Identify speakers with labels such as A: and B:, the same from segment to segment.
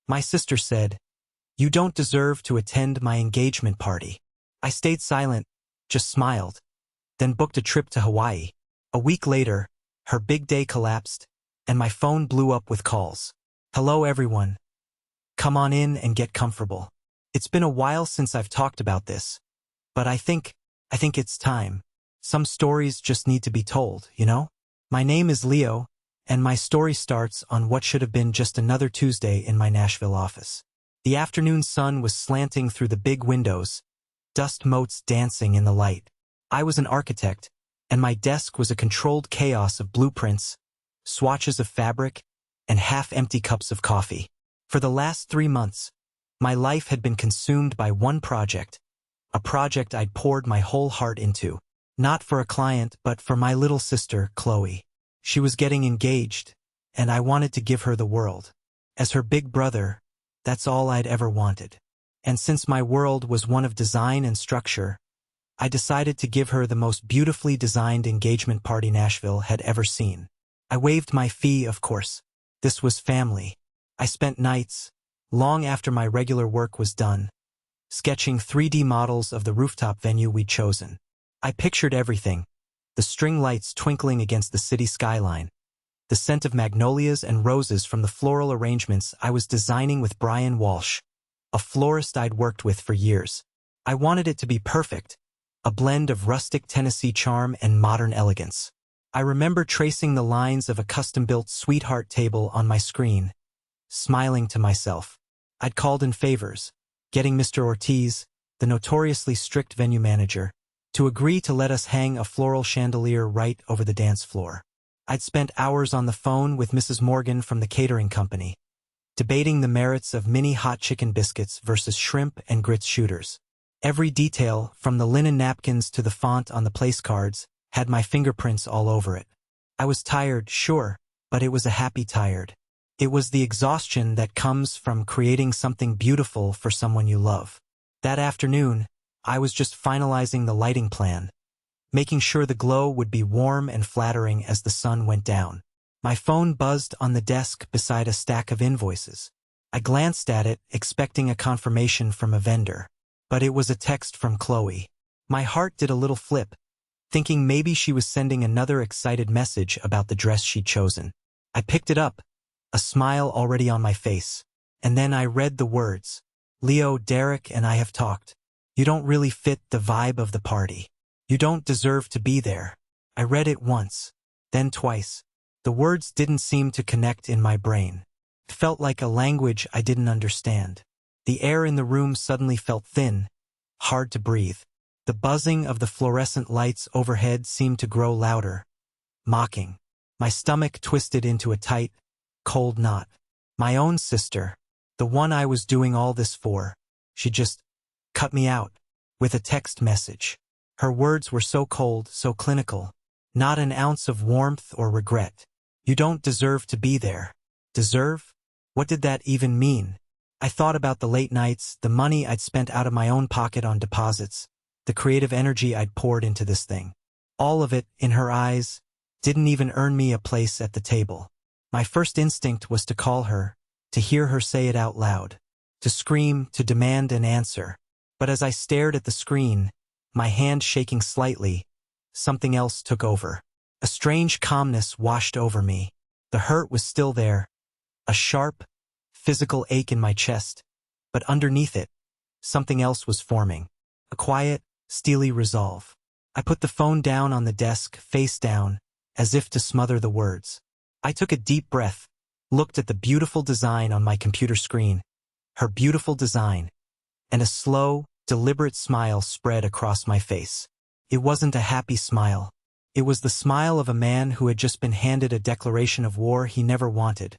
A: My sister said, "You don't deserve to attend my engagement party." I stayed silent, just smiled, then booked a trip to Hawaii. A week later, her big day collapsed, and my phone blew up with calls. "Hello everyone. Come on in and get comfortable." It's been a while since I've talked about this, but I think it's time. Some stories just need to be told, you know? My name is Leo, and my story starts on what should have been just another Tuesday in my Nashville office. The afternoon sun was slanting through the big windows, dust motes dancing in the light. I was an architect, and my desk was a controlled chaos of blueprints, swatches of fabric, and half-empty cups of coffee. For the last 3 months, my life had been consumed by one project, a project I'd poured my whole heart into. Not for a client, but for my little sister, Chloe. She was getting engaged, and I wanted to give her the world. As her big brother, that's all I'd ever wanted. And since my world was one of design and structure, I decided to give her the most beautifully designed engagement party Nashville had ever seen. I waived my fee, of course. This was family. I spent nights, long after my regular work was done, sketching 3D models of the rooftop venue we'd chosen. I pictured everything: the string lights twinkling against the city skyline, the scent of magnolias and roses from the floral arrangements I was designing with Brian Walsh, a florist I'd worked with for years. I wanted it to be perfect, a blend of rustic Tennessee charm and modern elegance. I remember tracing the lines of a custom-built sweetheart table on my screen, smiling to myself. I'd called in favors, getting Mr. Ortiz, the notoriously strict venue manager, to agree to let us hang a floral chandelier right over the dance floor. I'd spent hours on the phone with Mrs. Morgan from the catering company, debating the merits of mini hot chicken biscuits versus shrimp and grits shooters. Every detail, from the linen napkins to the font on the place cards, had my fingerprints all over it. I was tired, sure, but it was a happy tired. It was the exhaustion that comes from creating something beautiful for someone you love. That afternoon, I was just finalizing the lighting plan, making sure the glow would be warm and flattering as the sun went down. My phone buzzed on the desk beside a stack of invoices. I glanced at it, expecting a confirmation from a vendor, but it was a text from Chloe. My heart did a little flip, thinking maybe she was sending another excited message about the dress she'd chosen. I picked it up, a smile already on my face, and then I read the words, "Leo, Derek and I have talked. You don't really fit the vibe of the party. You don't deserve to be there." I read it once, then twice. The words didn't seem to connect in my brain. It felt like a language I didn't understand. The air in the room suddenly felt thin, hard to breathe. The buzzing of the fluorescent lights overhead seemed to grow louder, mocking. My stomach twisted into a tight, cold knot. My own sister, the one I was doing all this for, she just cut me out with a text message. Her words were so cold, so clinical. Not an ounce of warmth or regret. "You don't deserve to be there." Deserve? What did that even mean? I thought about the late nights, the money I'd spent out of my own pocket on deposits, the creative energy I'd poured into this thing. All of it, in her eyes, didn't even earn me a place at the table. My first instinct was to call her, to hear her say it out loud, to scream, to demand an answer. But as I stared at the screen, my hand shaking slightly, something else took over. A strange calmness washed over me. The hurt was still there, a sharp, physical ache in my chest, but underneath it, something else was forming. A quiet, steely resolve. I put the phone down on the desk, face down, as if to smother the words. I took a deep breath, looked at the beautiful design on my computer screen, her beautiful design, and a slow, deliberate smile spread across my face. It wasn't a happy smile. It was the smile of a man who had just been handed a declaration of war he never wanted,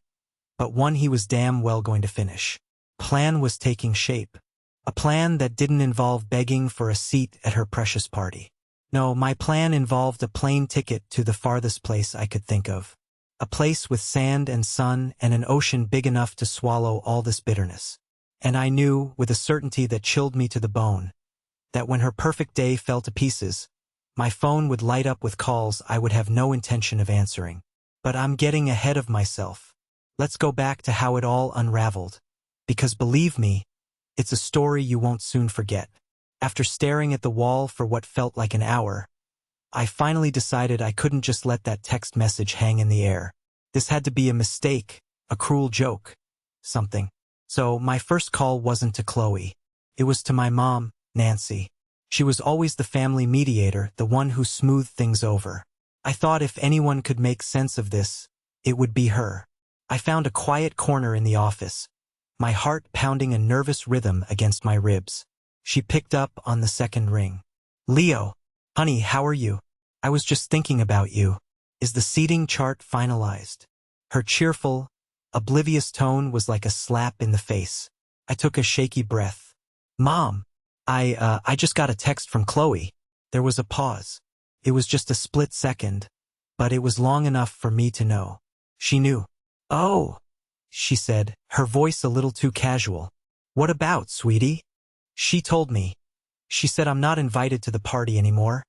A: but one he was damn well going to finish. Plan was taking shape. A plan that didn't involve begging for a seat at her precious party. No, my plan involved a plane ticket to the farthest place I could think of. A place with sand and sun and an ocean big enough to swallow all this bitterness. And I knew, with a certainty that chilled me to the bone, that when her perfect day fell to pieces, my phone would light up with calls I would have no intention of answering. But I'm getting ahead of myself. Let's go back to how it all unraveled. because believe me, it's a story you won't soon forget. After staring at the wall for what felt like an hour, I finally decided I couldn't just let that text message hang in the air. This had to be a mistake, a cruel joke, something. So my first call wasn't to Chloe. It was to my mom, Nancy. She was always the family mediator, the one who smoothed things over. I thought if anyone could make sense of this, it would be her. I found a quiet corner in the office, my heart pounding a nervous rhythm against my ribs. She picked up on the second ring. Leo, honey, how are you? I was just thinking about you. Is the seating chart finalized? Her cheerful, oblivious tone was like a slap in the face. I took a shaky breath. Mom, I just got a text from Chloe. There was a pause. It was just a split second, but it was long enough for me to know. She knew. Oh, she said, her voice a little too casual. What about, sweetie? She told me. She said I'm not invited to the party anymore.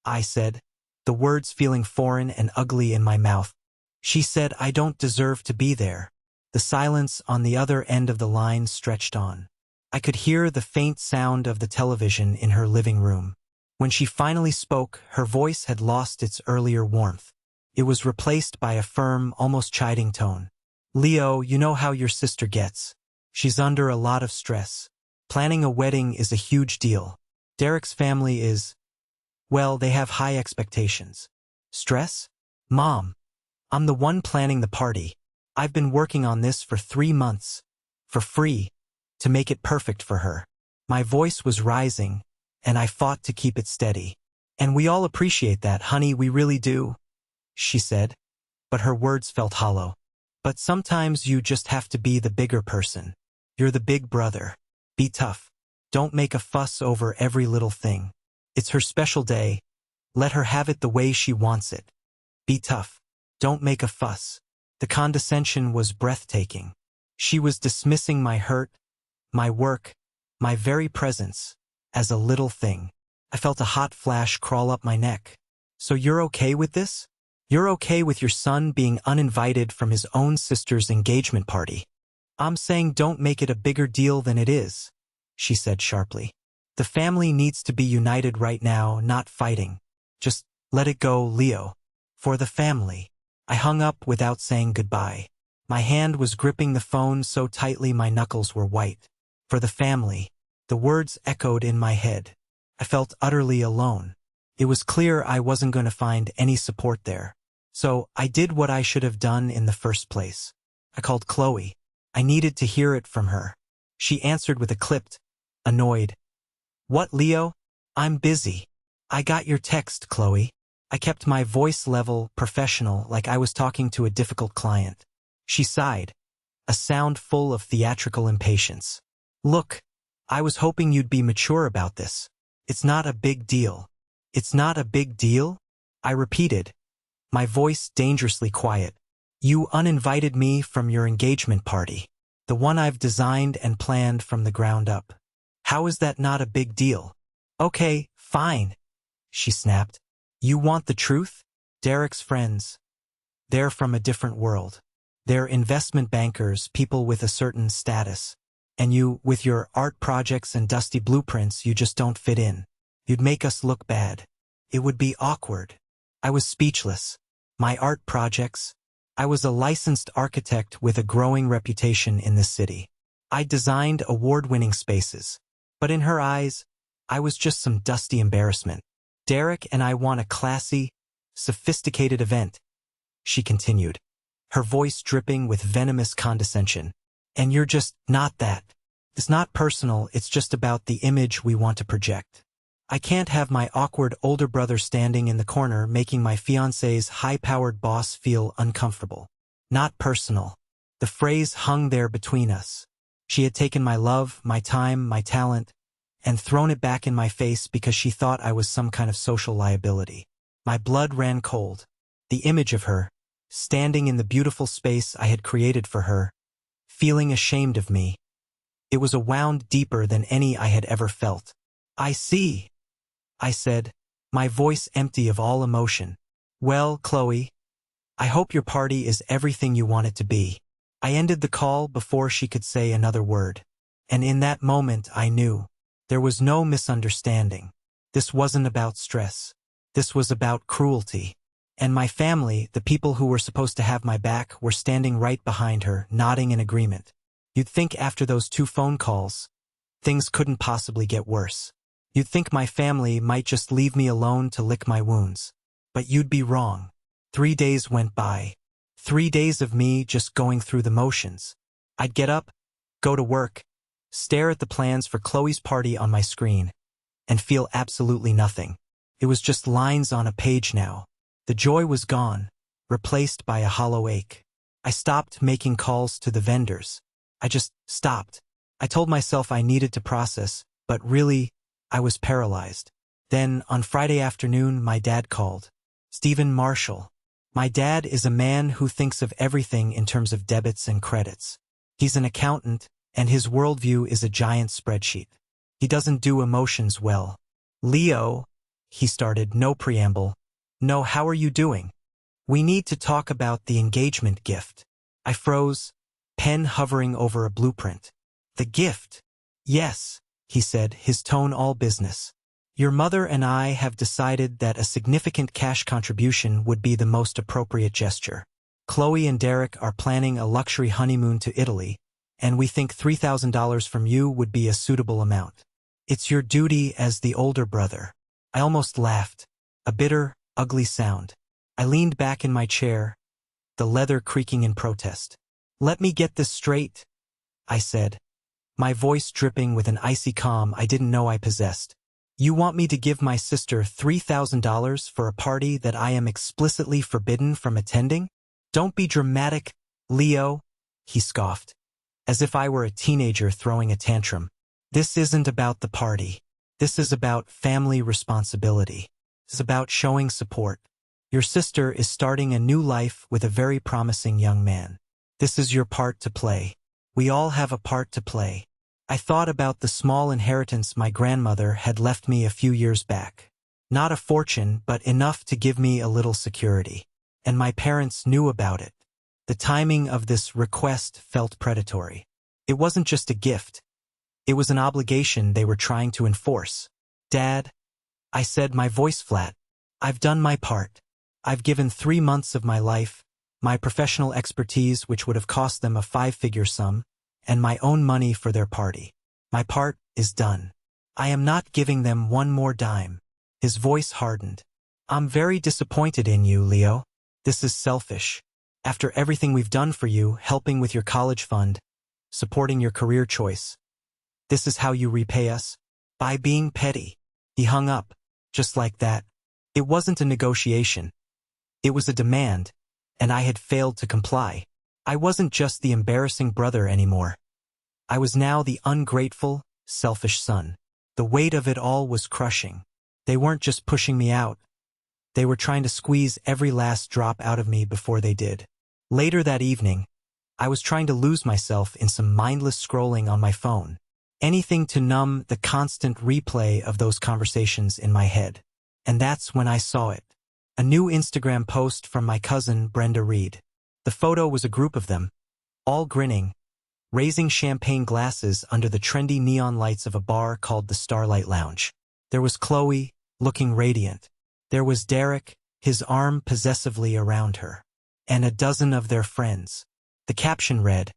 A: I said, the words feeling foreign and ugly in my mouth. She said I don't deserve to be there. The silence on the other end of the line stretched on. I could hear the faint sound of the television in her living room. When she finally spoke, her voice had lost its earlier warmth. It was replaced by a firm, almost chiding tone. Leo, you know how your sister gets. She's under a lot of stress. Planning a wedding is a huge deal. Derek's family is, well, they have high expectations. Stress? Mom, I'm the one planning the party. I've been working on this for 3 months. For free. To make it perfect for her. My voice was rising, and I fought to keep it steady. And we all appreciate that, honey, we really do, she said. But her words felt hollow. But sometimes you just have to be the bigger person. You're the big brother. Be tough. Don't make a fuss over every little thing. It's her special day. Let her have it the way she wants it. Be tough. Don't make a fuss. The condescension was breathtaking. She was dismissing my hurt, my work, my very presence, as a little thing. I felt a hot flash crawl up my neck. So you're okay with this? You're okay with your son being uninvited from his own sister's engagement party? I'm saying don't make it a bigger deal than it is, she said sharply. The family needs to be united right now, not fighting. Just let it go, Leo. For the family. I hung up without saying goodbye. My hand was gripping the phone so tightly my knuckles were white. For the family. The words echoed in my head. I felt utterly alone. It was clear I wasn't going to find any support there. So I did what I should have done in the first place. I called Chloe. I needed to hear it from her. She answered with a clipped, annoyed. What, Leo? I'm busy. I got your text, Chloe. I kept my voice level, professional, like I was talking to a difficult client. She sighed, a sound full of theatrical impatience. Look, I was hoping you'd be mature about this. It's not a big deal. It's not a big deal? I repeated, my voice dangerously quiet. You uninvited me from your engagement party, the one I've designed and planned from the ground up. How is that not a big deal? Okay, fine, she snapped. You want the truth? Derek's friends. They're from a different world. They're investment bankers, people with a certain status. And you, with your art projects and dusty blueprints, you just don't fit in. You'd make us look bad. It would be awkward. I was speechless. My art projects? I was a licensed architect with a growing reputation in this city. I designed award-winning spaces. But in her eyes, I was just some dusty embarrassment. Derek and I want a classy, sophisticated event, she continued, her voice dripping with venomous condescension. And you're just not that. It's not personal, it's just about the image we want to project. I can't have my awkward older brother standing in the corner making my fiancé's high-powered boss feel uncomfortable. Not personal. The phrase hung there between us. She had taken my love, my time, my talent, and thrown it back in my face because she thought I was some kind of social liability. My blood ran cold. The image of her, standing in the beautiful space I had created for her, feeling ashamed of me. It was a wound deeper than any I had ever felt. I see, I said, my voice empty of all emotion. Well, Chloe, I hope your party is everything you want it to be. I ended the call before she could say another word. And in that moment I knew. There was no misunderstanding. This wasn't about stress. This was about cruelty. And my family, the people who were supposed to have my back, were standing right behind her, nodding in agreement. You'd think after those 2 phone calls, things couldn't possibly get worse. You'd think my family might just leave me alone to lick my wounds. But you'd be wrong. 3 days went by. 3 days of me just going through the motions. I'd get up, go to work, stare at the plans for Chloe's party on my screen, and feel absolutely nothing. It was just lines on a page now. The joy was gone, replaced by a hollow ache. I stopped making calls to the vendors. I just stopped. I told myself I needed to process, but really, I was paralyzed. Then, on Friday afternoon, my dad called. Stephen Marshall. My dad is a man who thinks of everything in terms of debits and credits. He's an accountant, and his worldview is a giant spreadsheet. He doesn't do emotions well. Leo, he started, no preamble. No, how are you doing? We need to talk about the engagement gift. I froze, pen hovering over a blueprint. The gift? Yes, he said, his tone all business. Your mother and I have decided that a significant cash contribution would be the most appropriate gesture. Chloe and Derek are planning a luxury honeymoon to Italy, and we think $3,000 from you would be a suitable amount. It's your duty as the older brother. I almost laughed. A bitter, ugly sound. I leaned back in my chair, the leather creaking in protest. Let me get this straight, I said, my voice dripping with an icy calm I didn't know I possessed. You want me to give my sister $3,000 for a party that I am explicitly forbidden from attending? Don't be dramatic, Leo, he scoffed, as if I were a teenager throwing a tantrum. This isn't about the party. This is about family responsibility. It's about showing support. Your sister is starting a new life with a very promising young man. This is your part to play. We all have a part to play. I thought about the small inheritance my grandmother had left me a few years back. Not a fortune, but enough to give me a little security. And my parents knew about it. The timing of this request felt predatory. It wasn't just a gift. It was an obligation they were trying to enforce. Dad, I said, my voice flat, I've done my part. I've given 3 months of my life, my professional expertise which would have cost them a 5-figure sum, and my own money for their party. My part is done. I am not giving them one more dime. His voice hardened. I'm very disappointed in you, Leo. This is selfish. After everything we've done for you, helping with your college fund, supporting your career choice. This is how you repay us? By being petty. He hung up, just like that. It wasn't a negotiation. It was a demand, and I had failed to comply. I wasn't just the embarrassing brother anymore. I was now the ungrateful, selfish son. The weight of it all was crushing. They weren't just pushing me out. They were trying to squeeze every last drop out of me before they did. Later that evening, I was trying to lose myself in some mindless scrolling on my phone. Anything to numb the constant replay of those conversations in my head. And that's when I saw it. A new Instagram post from my cousin Brenda Reed. The photo was a group of them, all grinning, raising champagne glasses under the trendy neon lights of a bar called the Starlight Lounge. There was Chloe, looking radiant. There was Derek, his arm possessively around her. And a dozen of their friends. The caption read,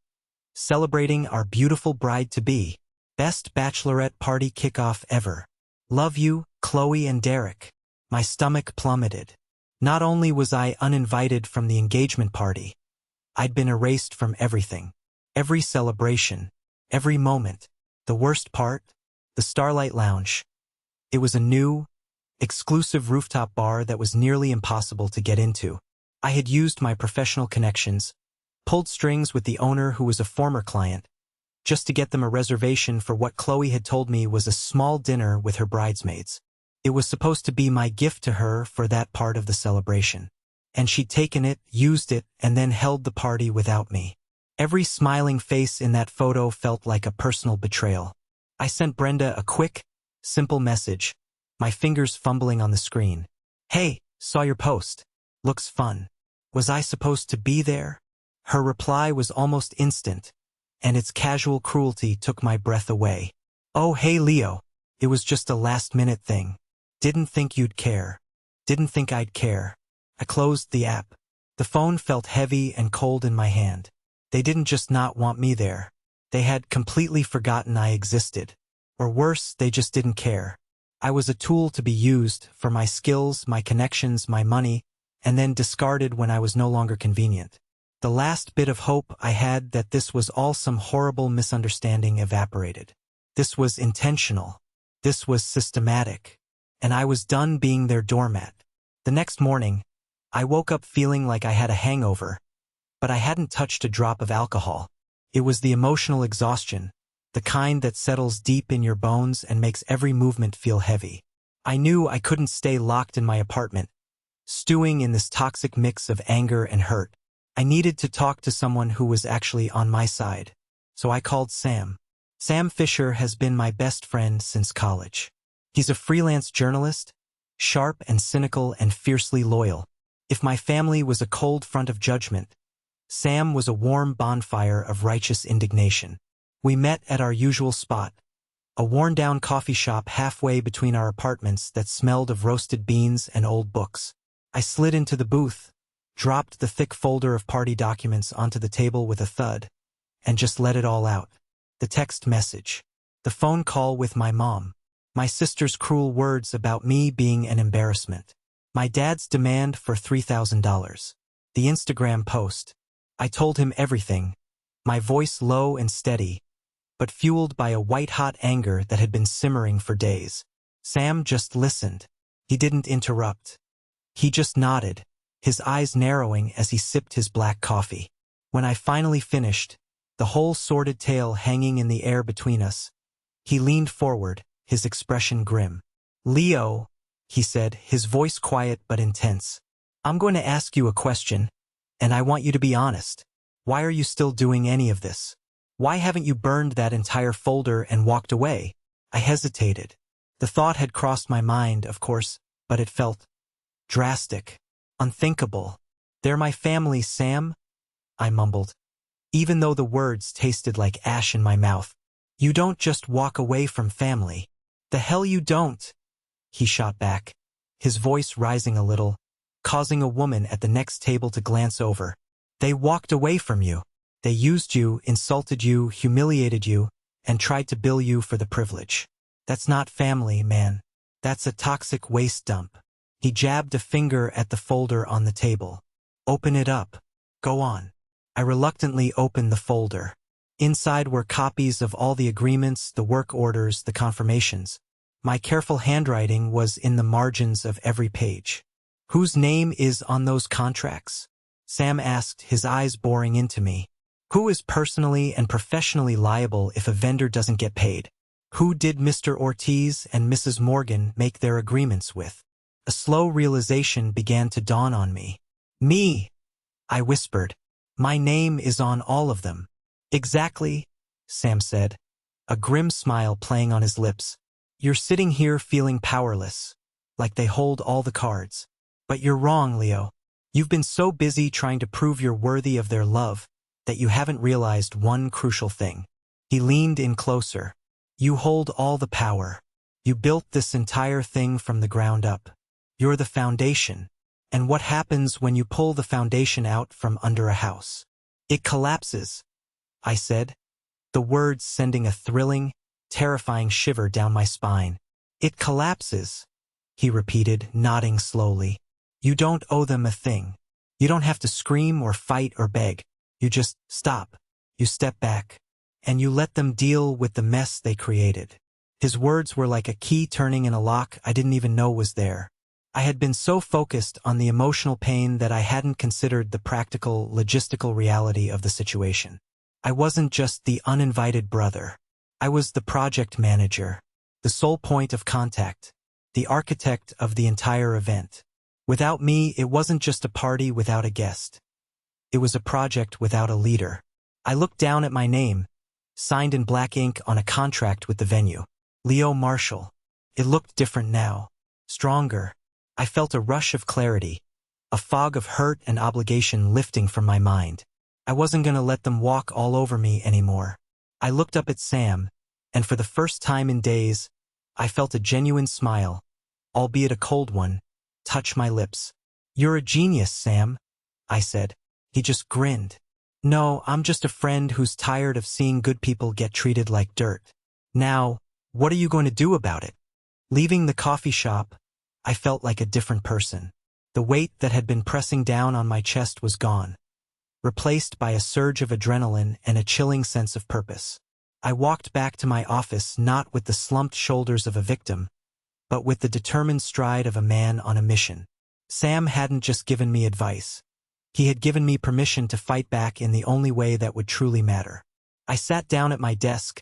A: "Celebrating our beautiful bride-to-be. Best bachelorette party kickoff ever. Love you, Chloe and Derek." My stomach plummeted. Not only was I uninvited from the engagement party, I'd been erased from everything. Every celebration, every moment. The worst part? The Starlight Lounge. It was a new, exclusive rooftop bar that was nearly impossible to get into. I had used my professional connections, pulled strings with the owner who was a former client, just to get them a reservation for what Chloe had told me was a small dinner with her bridesmaids. It was supposed to be my gift to her for that part of the celebration. And she'd taken it, used it, and then held the party without me. Every smiling face in that photo felt like a personal betrayal. I sent Brenda a quick, simple message, my fingers fumbling on the screen. "Hey, saw your post. Looks fun. Was I supposed to be there?" Her reply was almost instant, and its casual cruelty took my breath away. "Oh, hey Leo. It was just a last-minute thing. Didn't think you'd care. Didn't think I'd care." I closed the app. The phone felt heavy and cold in my hand. They didn't just not want me there. They had completely forgotten I existed. Or worse, they just didn't care. I was a tool to be used for my skills, my connections, my money, and then discarded when I was no longer convenient. The last bit of hope I had that this was all some horrible misunderstanding evaporated. This was intentional. This was systematic. And I was done being their doormat. The next morning, I woke up feeling like I had a hangover, but I hadn't touched a drop of alcohol. It was the emotional exhaustion, the kind that settles deep in your bones and makes every movement feel heavy. I knew I couldn't stay locked in my apartment, stewing in this toxic mix of anger and hurt. I needed to talk to someone who was actually on my side. So I called Sam. Sam Fisher has been my best friend since college. He's a freelance journalist, sharp and cynical and fiercely loyal. If my family was a cold front of judgment, Sam was a warm bonfire of righteous indignation. We met at our usual spot, a worn-down coffee shop halfway between our apartments that smelled of roasted beans and old books. I slid into the booth, dropped the thick folder of party documents onto the table with a thud, and just let it all out. The text message, the phone call with my mom, my sister's cruel words about me being an embarrassment, my dad's demand for $3,000, the Instagram post. I told him everything, my voice low and steady, but fueled by a white-hot anger that had been simmering for days. Sam just listened. He didn't interrupt. He just nodded, his eyes narrowing as he sipped his black coffee. When I finally finished, the whole sordid tale hanging in the air between us, he leaned forward, his expression grim. "Leo," he said, his voice quiet but intense, "I'm going to ask you a question, and I want you to be honest. Why are you still doing any of this? Why haven't you burned that entire folder and walked away?" I hesitated. The thought had crossed my mind, of course, but it felt drastic, unthinkable. "They're my family, Sam," I mumbled, even though the words tasted like ash in my mouth. "You don't just walk away from family." "The hell you don't," he shot back, his voice rising a little, causing a woman at the next table to glance over. "They walked away from you. They used you, insulted you, humiliated you, and tried to bill you for the privilege. That's not family, man. That's a toxic waste dump." He jabbed a finger at the folder on the table. "Open it up. Go on." I reluctantly opened the folder. Inside were copies of all the agreements, the work orders, the confirmations. My careful handwriting was in the margins of every page. "Whose name is on those contracts?" Sam asked, his eyes boring into me. "Who is personally and professionally liable if a vendor doesn't get paid? Who did Mr. Ortiz and Mrs. Morgan make their agreements with?" A slow realization began to dawn on me. "Me," I whispered. "My name is on all of them." "Exactly," Sam said, a grim smile playing on his lips. "You're sitting here feeling powerless, like they hold all the cards. But you're wrong, Leo. You've been so busy trying to prove you're worthy of their love that you haven't realized one crucial thing." He leaned in closer. "You hold all the power. You built this entire thing from the ground up. You're the foundation. And what happens when you pull the foundation out from under a house? It collapses," I said, the words sending a thrilling, terrifying shiver down my spine. "It collapses," he repeated, nodding slowly. "You don't owe them a thing. You don't have to scream or fight or beg. You just stop. You step back. And you let them deal with the mess they created." His words were like a key turning in a lock I didn't even know was there. I had been so focused on the emotional pain that I hadn't considered the practical, logistical reality of the situation. I wasn't just the uninvited brother. I was the project manager, the sole point of contact, the architect of the entire event. Without me, it wasn't just a party without a guest. It was a project without a leader. I looked down at my name, signed in black ink on a contract with the venue. Leo Marshall. It looked different now. Stronger. I felt a rush of clarity, a fog of hurt and obligation lifting from my mind. I wasn't gonna let them walk all over me anymore. I looked up at Sam, and for the first time in days, I felt a genuine smile, albeit a cold one, touch my lips. "You're a genius, Sam," I said. He just grinned. "No, I'm just a friend who's tired of seeing good people get treated like dirt. Now, what are you going to do about it?" Leaving the coffee shop, I felt like a different person. The weight that had been pressing down on my chest was gone, replaced by a surge of adrenaline and a chilling sense of purpose. I walked back to my office not with the slumped shoulders of a victim, but with the determined stride of a man on a mission. Sam hadn't just given me advice. He had given me permission to fight back in the only way that would truly matter. I sat down at my desk,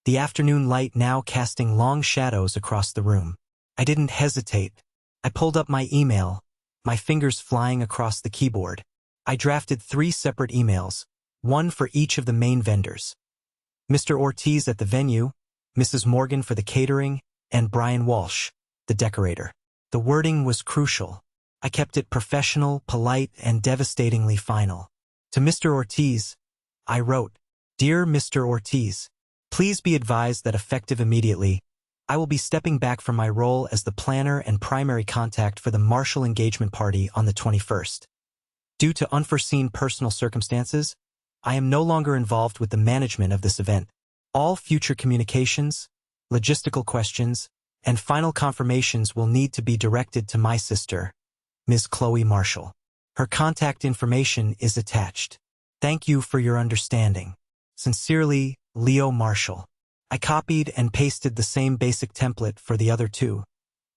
A: the afternoon light now casting long shadows across the room. I didn't hesitate. I pulled up my email, my fingers flying across the keyboard. I drafted 3 separate emails, one for each of the main vendors. Mr. Ortiz at the venue, Mrs. Morgan for the catering, and Brian Walsh, the decorator. The wording was crucial. I kept it professional, polite, and devastatingly final. To Mr. Ortiz, I wrote, "Dear Mr. Ortiz, please be advised that effective immediately, I will be stepping back from my role as the planner and primary contact for the Marshall engagement party on the 21st. Due to unforeseen personal circumstances, I am no longer involved with the management of this event. All future communications, logistical questions, and final confirmations will need to be directed to my sister, Ms. Chloe Marshall. Her contact information is attached. Thank you for your understanding. Sincerely, Leo Marshall." I copied and pasted the same basic template for the other 2,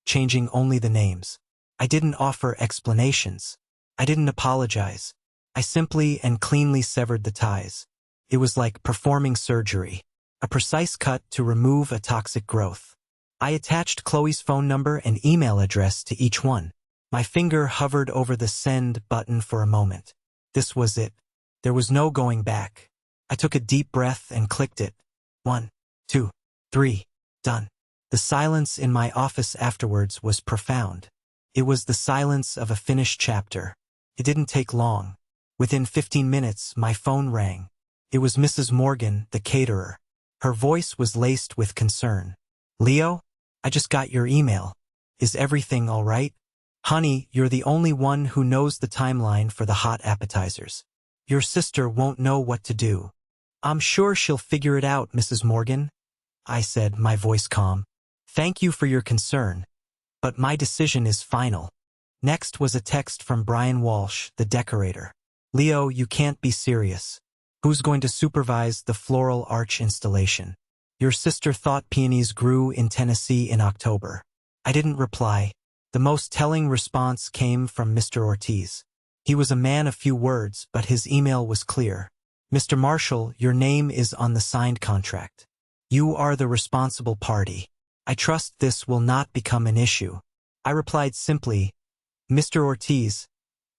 A: changing only the names. I didn't offer explanations. I didn't apologize. I simply and cleanly severed the ties. It was like performing surgery, a precise cut to remove a toxic growth. I attached Chloe's phone number and email address to each one. My finger hovered over the send button for a moment. This was it. There was no going back. I took a deep breath and clicked it. 1, 2, 3, done. The silence in my office afterwards was profound. It was the silence of a finished chapter. It didn't take long. Within 15 minutes, my phone rang. It was Mrs. Morgan, the caterer. Her voice was laced with concern. "Leo, I just got your email. Is everything all right? Honey, you're the only one who knows the timeline for the hot appetizers. Your sister won't know what to do." "I'm sure she'll figure it out, Mrs. Morgan," I said, my voice calm. "Thank you for your concern, but my decision is final." Next was a text from Brian Walsh, the decorator. "Leo, you can't be serious. Who's going to supervise the floral arch installation? Your sister thought peonies grew in Tennessee in October." I didn't reply. The most telling response came from Mr. Ortiz. He was a man of few words, but his email was clear. "Mr. Marshall, your name is on the signed contract. You are the responsible party. I trust this will not become an issue." I replied simply, "Mr. Ortiz,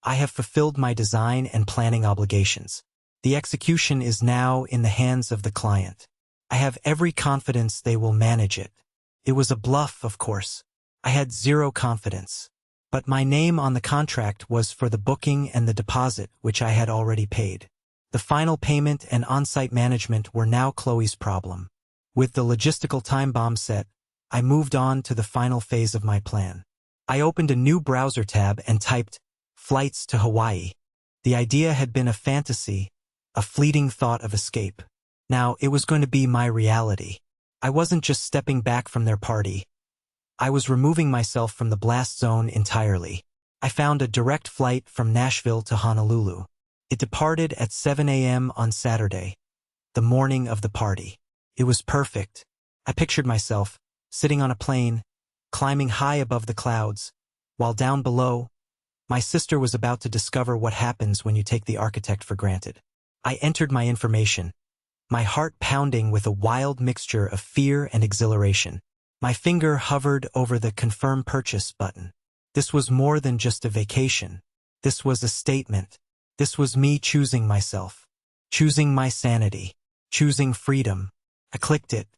A: I have fulfilled my design and planning obligations. The execution is now in the hands of the client. I have every confidence they will manage it." It was a bluff, of course. I had zero confidence. But my name on the contract was for the booking and the deposit, which I had already paid. The final payment and on-site management were now Chloe's problem. With the logistical time bomb set, I moved on to the final phase of my plan. I opened a new browser tab and typed, "Flights to Hawaii." The idea had been a fantasy, a fleeting thought of escape. Now it was going to be my reality. I wasn't just stepping back from their party. I was removing myself from the blast zone entirely. I found a direct flight from Nashville to Honolulu. It departed at 7 a.m. on Saturday, the morning of the party. It was perfect. I pictured myself, sitting on a plane, climbing high above the clouds, while down below, my sister was about to discover what happens when you take the architect for granted. I entered my information, my heart pounding with a wild mixture of fear and exhilaration. My finger hovered over the Confirm Purchase button. This was more than just a vacation. This was a statement. This was me choosing myself, choosing my sanity, choosing freedom. I clicked it.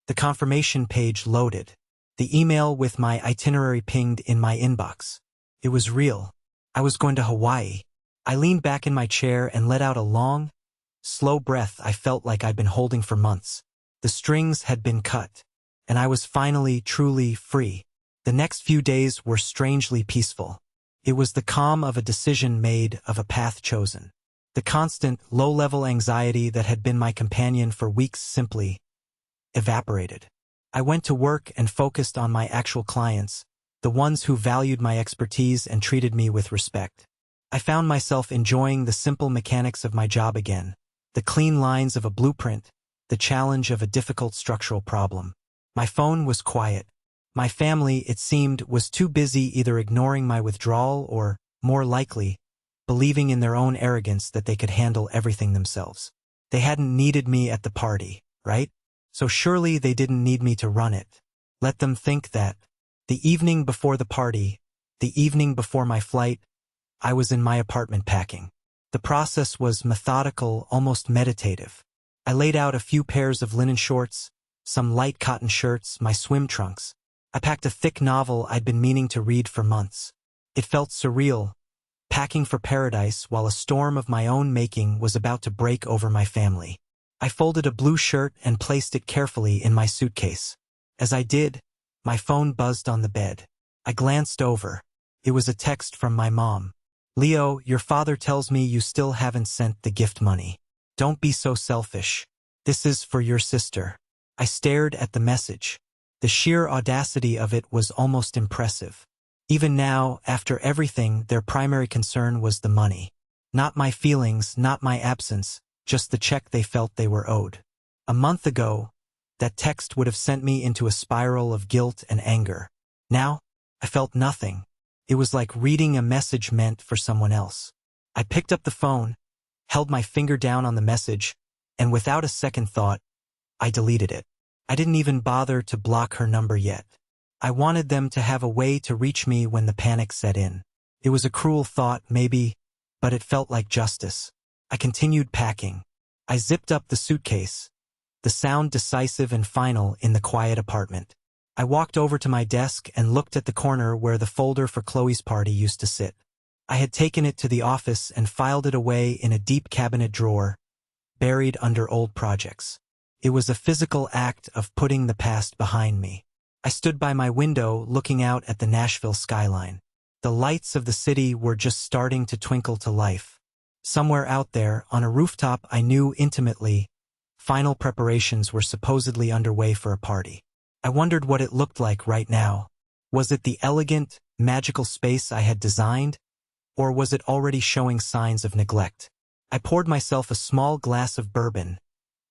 A: The confirmation page loaded. The email with my itinerary pinged in my inbox. It was real. I was going to Hawaii. I leaned back in my chair and let out a long, slow breath I felt like I'd been holding for months. The strings had been cut, and I was finally truly free. The next few days were strangely peaceful. It was the calm of a decision made, of a path chosen. The constant, low-level anxiety that had been my companion for weeks simply evaporated. I went to work and focused on my actual clients, the ones who valued my expertise and treated me with respect. I found myself enjoying the simple mechanics of my job again, the clean lines of a blueprint, the challenge of a difficult structural problem. My phone was quiet. My family, it seemed, was too busy either ignoring my withdrawal or, more likely, believing in their own arrogance that they could handle everything themselves. They hadn't needed me at the party, right? So surely they didn't need me to run it. Let them think that. The evening before the party, the evening before my flight, I was in my apartment packing. The process was methodical, almost meditative. I laid out a few pairs of linen shorts, some light cotton shirts, my swim trunks. I packed a thick novel I'd been meaning to read for months. It felt surreal, packing for paradise while a storm of my own making was about to break over my family. I folded a blue shirt and placed it carefully in my suitcase. As I did, my phone buzzed on the bed. I glanced over. It was a text from my mom. "Leo, your father tells me you still haven't sent the gift money. Don't be so selfish. This is for your sister." I stared at the message. The sheer audacity of it was almost impressive. Even now, after everything, their primary concern was the money. Not my feelings, not my absence, just the check they felt they were owed. A month ago, that text would have sent me into a spiral of guilt and anger. Now, I felt nothing. It was like reading a message meant for someone else. I picked up the phone, held my finger down on the message, and without a second thought, I deleted it. I didn't even bother to block her number yet. I wanted them to have a way to reach me when the panic set in. It was a cruel thought, maybe, but it felt like justice. I continued packing. I zipped up the suitcase, the sound decisive and final in the quiet apartment. I walked over to my desk and looked at the corner where the folder for Chloe's party used to sit. I had taken it to the office and filed it away in a deep cabinet drawer, buried under old projects. It was a physical act of putting the past behind me. I stood by my window looking out at the Nashville skyline. The lights of the city were just starting to twinkle to life. Somewhere out there, on a rooftop I knew intimately, final preparations were supposedly underway for a party. I wondered what it looked like right now. Was it the elegant, magical space I had designed, or was it already showing signs of neglect? I poured myself a small glass of bourbon,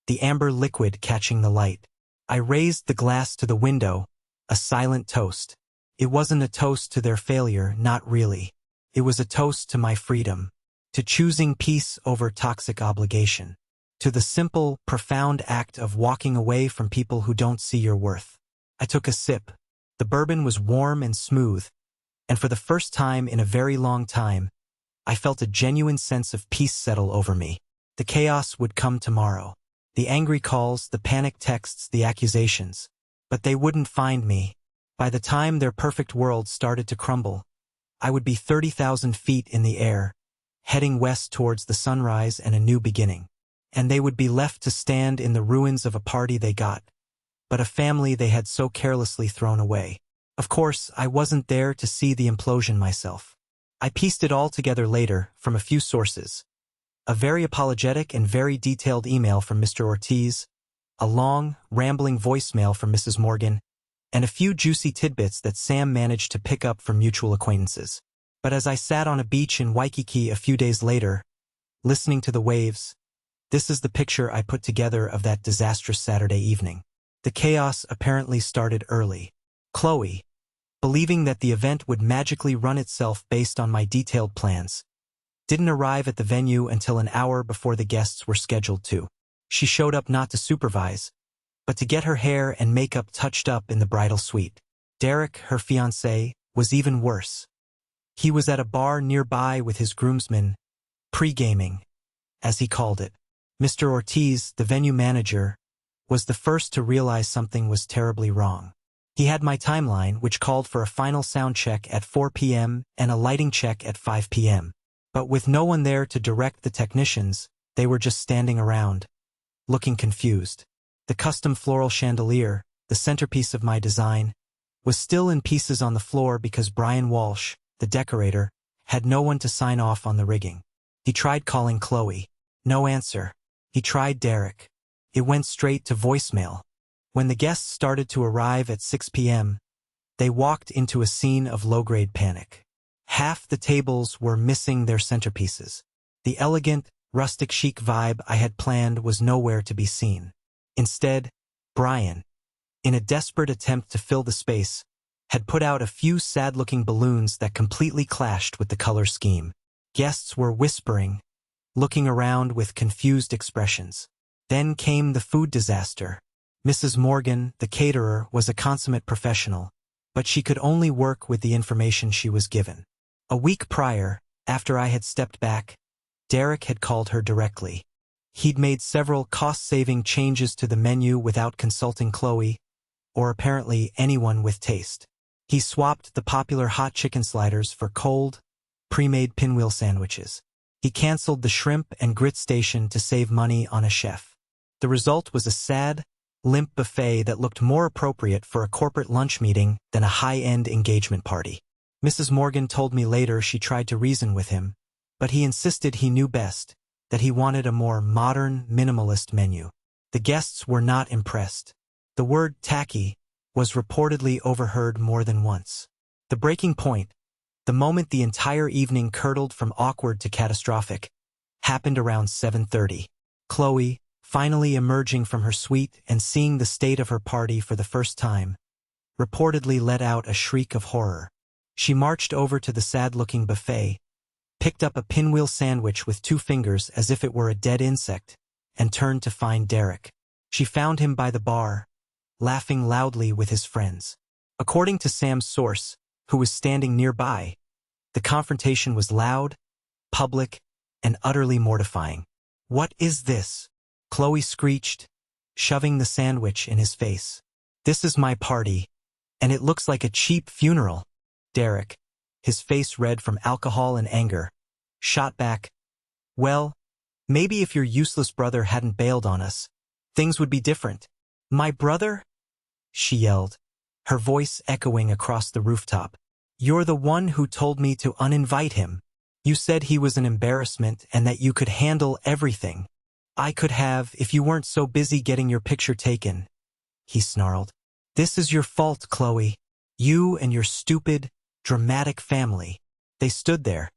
A: the amber liquid catching the light. I raised the glass to the window, a silent toast. It wasn't a toast to their failure, not really. It was a toast to my freedom, to choosing peace over toxic obligation, to the simple, profound act of walking away from people who don't see your worth. I took a sip. The bourbon was warm and smooth, and for the first time in a very long time, I felt a genuine sense of peace settle over me. The chaos would come tomorrow. The angry calls, the panic texts, the accusations. But they wouldn't find me. By the time their perfect world started to crumble, I would be 30,000 feet in the air, heading west towards the sunrise and a new beginning. And they would be left to stand in the ruins of a party they got, but a family they had so carelessly thrown away. Of course, I wasn't there to see the implosion myself. I pieced it all together later from a few sources. A very apologetic and very detailed email from Mr. Ortiz, a long, rambling voicemail from Mrs. Morgan, and a few juicy tidbits that Sam managed to pick up from mutual acquaintances. But as I sat on a beach in Waikiki a few days later, listening to the waves, this is the picture I put together of that disastrous Saturday evening. The chaos apparently started early. Chloe, believing that the event would magically run itself based on my detailed plans, didn't arrive at the venue until an hour before the guests were scheduled to. She showed up not to supervise, but to get her hair and makeup touched up in the bridal suite. Derek, her fiancé, was even worse. He was at a bar nearby with his groomsmen, pre-gaming, as he called it. Mr. Ortiz, the venue manager, was the first to realize something was terribly wrong. He had my timeline, which called for a final sound check at 4 p.m. and a lighting check at 5 p.m. But with no one there to direct the technicians, They were just standing around, looking confused. The custom floral chandelier, the centerpiece of my design, was still in pieces on the floor because Brian Walsh, the decorator, had no one to sign off on the rigging. He tried calling Chloe. No answer. He tried Derek. It went straight to voicemail. When the guests started to arrive at 6 p.m., they walked into a scene of low-grade panic. Half the tables were missing their centerpieces. The elegant, rustic chic vibe I had planned was nowhere to be seen. Instead, Brian, in a desperate attempt to fill the space, had put out a few sad-looking balloons that completely clashed with the color scheme. Guests were whispering, looking around with confused expressions. Then came the food disaster. Mrs. Morgan, the caterer, was a consummate professional, but she could only work with the information she was given. A week prior, after I had stepped back, Derek had called her directly. He'd made several cost-saving changes to the menu without consulting Chloe, or apparently anyone with taste. He swapped the popular hot chicken sliders for cold, pre-made pinwheel sandwiches. He canceled the shrimp and grit station to save money on a chef. The result was a sad, limp buffet that looked more appropriate for a corporate lunch meeting than a high-end engagement party. Mrs. Morgan told me later she tried to reason with him, but he insisted he knew best, that he wanted a more modern, minimalist menu. The guests were not impressed. The word tacky was reportedly overheard more than once. The breaking point, the moment the entire evening curdled from awkward to catastrophic, happened around 7:30. Chloe, finally emerging from her suite and seeing the state of her party for the first time, reportedly let out a shriek of horror. She marched over to the sad-looking buffet, picked up a pinwheel sandwich with 2 fingers as if it were a dead insect, and turned to find Derek. She found him by the bar, laughing loudly with his friends. According to Sam's source, who was standing nearby, the confrontation was loud, public, and utterly mortifying. "What is this?" Chloe screeched, shoving the sandwich in his face. "This is my party, and it looks like a cheap funeral." Derek, his face red from alcohol and anger, shot back, "Well, maybe if your useless brother hadn't bailed on us, things would be different." "My brother?" she yelled, her voice echoing across the rooftop. "You're the one who told me to uninvite him. You said he was an embarrassment and that you could handle everything. I could have if you weren't so busy getting your picture taken," he snarled. "This is your fault, Chloe. You and your stupid, dramatic family." They stood there,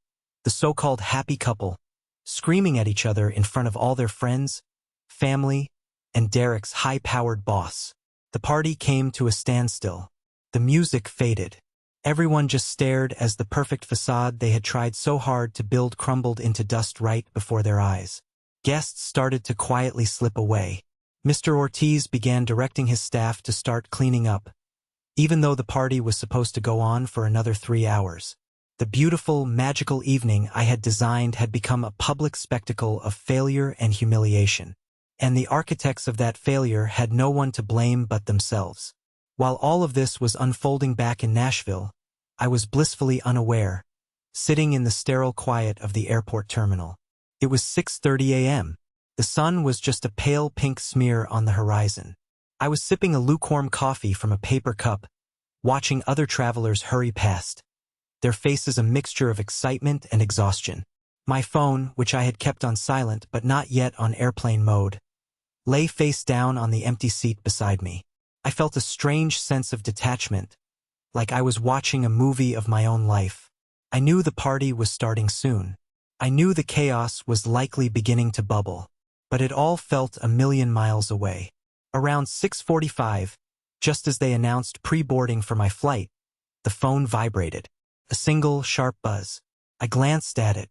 A: the so-called happy couple, screaming at each other in front of all their friends, family, and Derek's high-powered boss. The party came to a standstill. The music faded. Everyone just stared as the perfect facade they had tried so hard to build crumbled into dust right before their eyes. Guests started to quietly slip away. Mr. Ortiz began directing his staff to start cleaning up, even though the party was supposed to go on for another 3 hours. The beautiful, magical evening I had designed had become a public spectacle of failure and humiliation, and the architects of that failure had no one to blame but themselves. While all of this was unfolding back in Nashville, I was blissfully unaware, sitting in the sterile quiet of the airport terminal. It was 6:30 a.m. The sun was just a pale pink smear on the horizon. I was sipping a lukewarm coffee from a paper cup, watching other travelers hurry past, their faces a mixture of excitement and exhaustion. My phone, which I had kept on silent but not yet on airplane mode, lay face down on the empty seat beside me. I felt a strange sense of detachment, like I was watching a movie of my own life. I knew the party was starting soon. I knew the chaos was likely beginning to bubble, but it all felt a million miles away. Around 6:45, just as they announced pre-boarding for my flight, the phone vibrated. A single, sharp buzz. I glanced at it.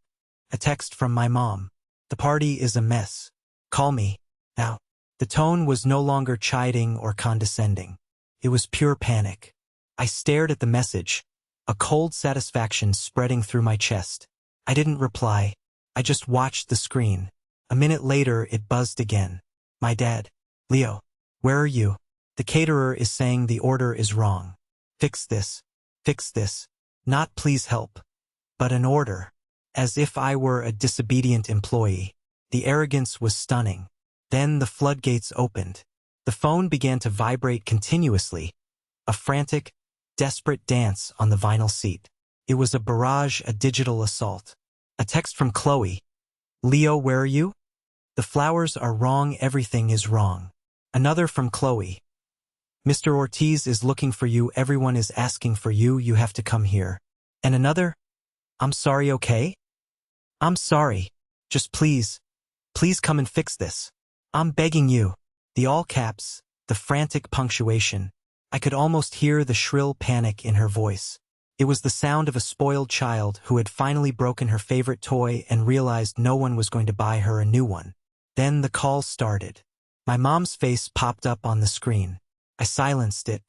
A: A text from my mom. "The party is a mess. Call me now." The tone was no longer chiding or condescending. It was pure panic. I stared at the message, a cold satisfaction spreading through my chest. I didn't reply. I just watched the screen. A minute later, it buzzed again. "My dad. Leo, where are you? The caterer is saying the order is wrong. Fix this. Fix this. Not please help, but an order." As if I were a disobedient employee. The arrogance was stunning. Then the floodgates opened. The phone began to vibrate continuously, a frantic, desperate dance on the vinyl seat. It was a barrage, a digital assault. A text from Chloe. Leo, where are you? The flowers are wrong, everything is wrong. Another from Chloe. Mr. Ortiz is looking for you, everyone is asking for you, you have to come here. And another, I'm sorry, okay? I'm sorry. Just please come and fix this. I'm begging you. The all caps, the frantic punctuation. I could almost hear the shrill panic in her voice. It was the sound of a spoiled child who had finally broken her favorite toy and realized no one was going to buy her a new one. Then the call started. My mom's face popped up on the screen. I silenced it.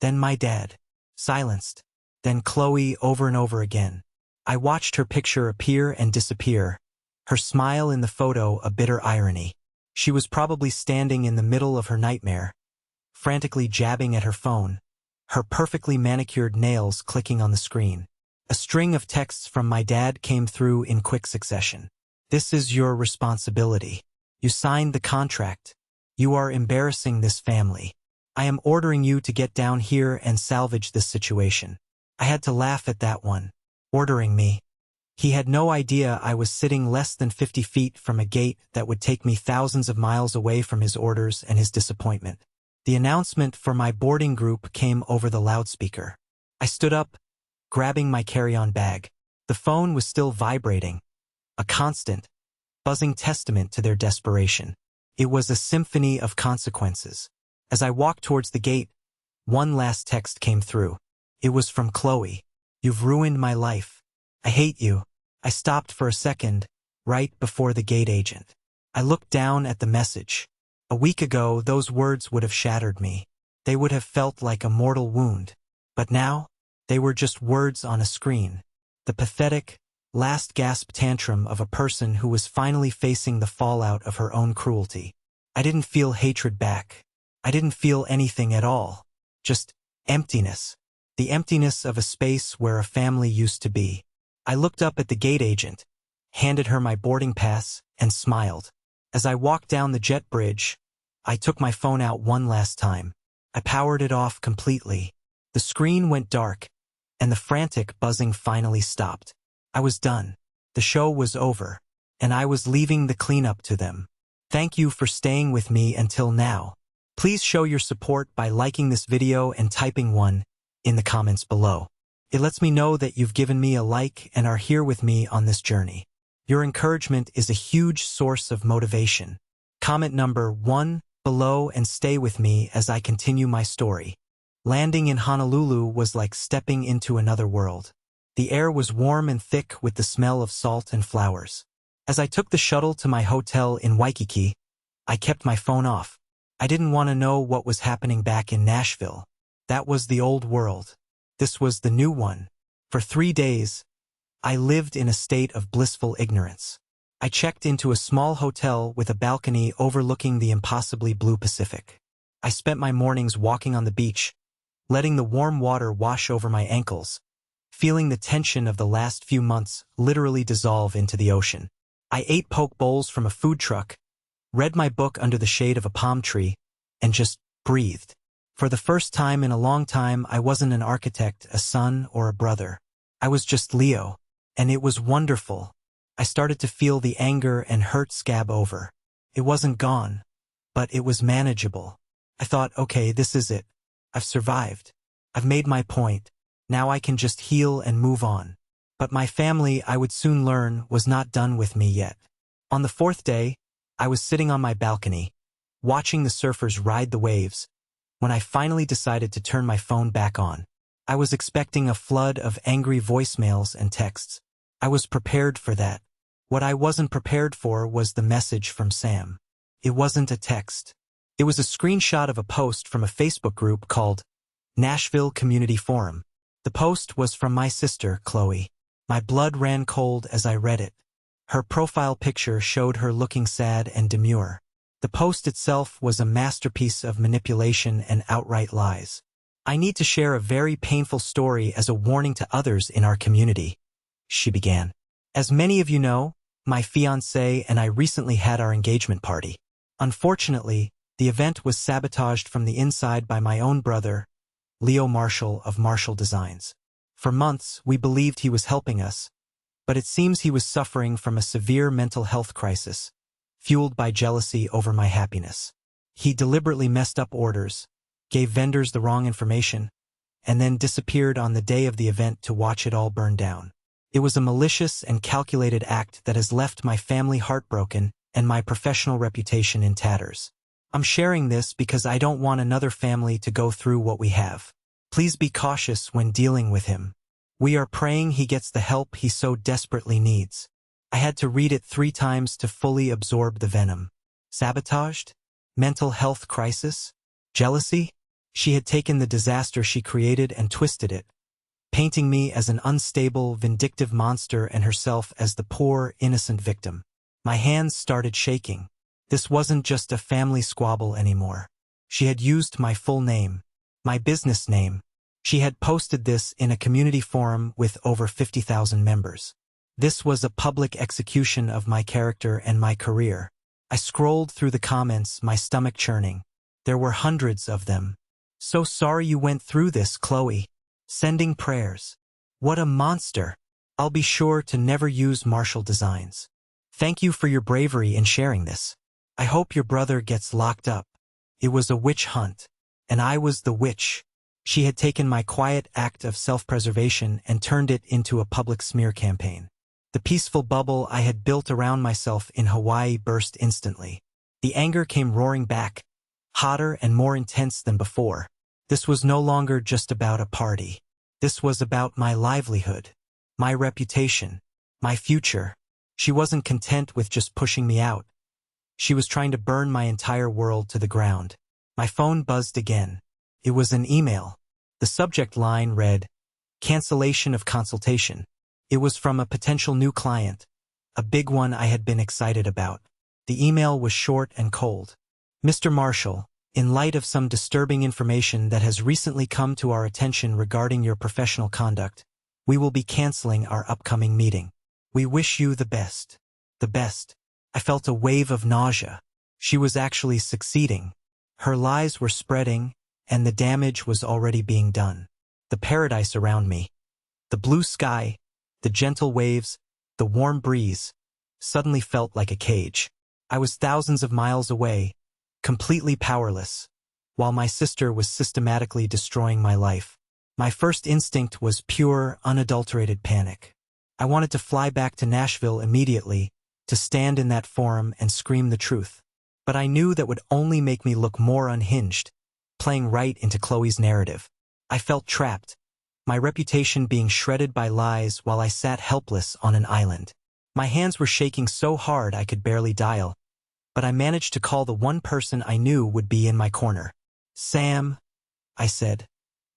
A: Then my dad. Silenced. Then Chloe over and over again. I watched her picture appear and disappear. Her smile in the photo a bitter irony. She was probably standing in the middle of her nightmare, frantically jabbing at her phone, her perfectly manicured nails clicking on the screen. A string of texts from my dad came through in quick succession. This is your responsibility. You signed the contract. You are embarrassing this family. I am ordering you to get down here and salvage this situation. I had to laugh at that one. Ordering me. He had no idea I was sitting less than 50 feet from a gate that would take me thousands of miles away from his orders and his disappointment. The announcement for my boarding group came over the loudspeaker. I stood up, grabbing my carry-on bag. The phone was still vibrating, a constant, buzzing testament to their desperation. It was a symphony of consequences. As I walked towards the gate, one last text came through. It was from Chloe. You've ruined my life. I hate you. I stopped for a second, right before the gate agent. I looked down at the message. A week ago, those words would have shattered me. They would have felt like a mortal wound. But now, they were just words on a screen. The pathetic, last gasp tantrum of a person who was finally facing the fallout of her own cruelty. I didn't feel hatred back. I didn't feel anything at all. Just emptiness. The emptiness of a space where a family used to be. I looked up at the gate agent, handed her my boarding pass, and smiled. As I walked down the jet bridge, I took my phone out one last time. I powered it off completely. The screen went dark, and the frantic buzzing finally stopped. I was done. The show was over, and I was leaving the cleanup to them. Thank you for staying with me until now. Please show your support by liking this video and typing 1 in the comments below. It lets me know that you've given me a like and are here with me on this journey. Your encouragement is a huge source of motivation. Comment number 1 below and stay with me as I continue my story. Landing in Honolulu was like stepping into another world. The air was warm and thick with the smell of salt and flowers. As I took the shuttle to my hotel in Waikiki, I kept my phone off. I didn't want to know what was happening back in Nashville. That was the old world. This was the new one. For 3 days, I lived in a state of blissful ignorance. I checked into a small hotel with a balcony overlooking the impossibly blue Pacific. I spent my mornings walking on the beach, letting the warm water wash over my ankles, feeling the tension of the last few months literally dissolve into the ocean. I ate poke bowls from a food truck, read my book under the shade of a palm tree, and just breathed. For the first time in a long time, I wasn't an architect, a son, or a brother. I was just Leo, and it was wonderful. I started to feel the anger and hurt scab over. It wasn't gone, but it was manageable. I thought, okay, this is it. I've survived. I've made my point. Now I can just heal and move on. But my family, I would soon learn, was not done with me yet. On the 4th day, I was sitting on my balcony, watching the surfers ride the waves, when I finally decided to turn my phone back on. I was expecting a flood of angry voicemails and texts. I was prepared for that. What I wasn't prepared for was the message from Sam. It wasn't a text. It was a screenshot of a post from a Facebook group called Nashville Community Forum. The post was from my sister, Chloe. My blood ran cold as I read it. Her profile picture showed her looking sad and demure. The post itself was a masterpiece of manipulation and outright lies. I need to share a very painful story as a warning to others in our community, she began. As many of you know, My fiancé and I recently had our engagement party. Unfortunately, the event was sabotaged from the inside by my own brother, Leo Marshall of Marshall Designs. For months, we believed he was helping us, but it seems he was suffering from a severe mental health crisis, fueled by jealousy over my happiness. He deliberately messed up orders, gave vendors the wrong information, and then disappeared on the day of the event to watch it all burn down. It was a malicious and calculated act that has left my family heartbroken and my professional reputation in tatters. I'm sharing this because I don't want another family to go through what we have. Please be cautious when dealing with him. We are praying he gets the help he so desperately needs. I had to read it 3 times to fully absorb the venom. Sabotaged? Mental health crisis? Jealousy? She had taken the disaster she created and twisted it, painting me as an unstable, vindictive monster and herself as the poor, innocent victim. My hands started shaking. This wasn't just a family squabble anymore. She had used my full name, my business name. She had posted this in a community forum with over 50,000 members. This was a public execution of my character and my career. I scrolled through the comments, my stomach churning. There were hundreds of them. So sorry you went through this, Chloe. Sending prayers. What a monster. I'll be sure to never use Marshall Designs. Thank you for your bravery in sharing this. I hope your brother gets locked up. It was a witch hunt, and I was the witch. She had taken my quiet act of self-preservation and turned it into a public smear campaign. The peaceful bubble I had built around myself in Hawaii burst instantly. The anger came roaring back, hotter and more intense than before. This was no longer just about a party. This was about my livelihood, my reputation, my future. She wasn't content with just pushing me out. She was trying to burn my entire world to the ground. My phone buzzed again. It was an email. The subject line read, "Cancellation of consultation." It was from a potential new client, a big one I had been excited about. The email was short and cold. "Mr. Marshall, in light of some disturbing information that has recently come to our attention regarding your professional conduct, we will be canceling our upcoming meeting. We wish you the best." The best. I felt a wave of nausea. She was actually succeeding. Her lies were spreading, and the damage was already being done. The paradise around me, the blue sky, the gentle waves, the warm breeze, suddenly felt like a cage. I was thousands of miles away, completely powerless, while my sister was systematically destroying my life. My first instinct was pure, unadulterated panic. I wanted to fly back to Nashville immediately, to stand in that forum and scream the truth. But I knew that would only make me look more unhinged, playing right into Chloe's narrative. I felt trapped, my reputation being shredded by lies while I sat helpless on an island. My hands were shaking so hard I could barely dial, but I managed to call the one person I knew would be in my corner. "Sam," I said,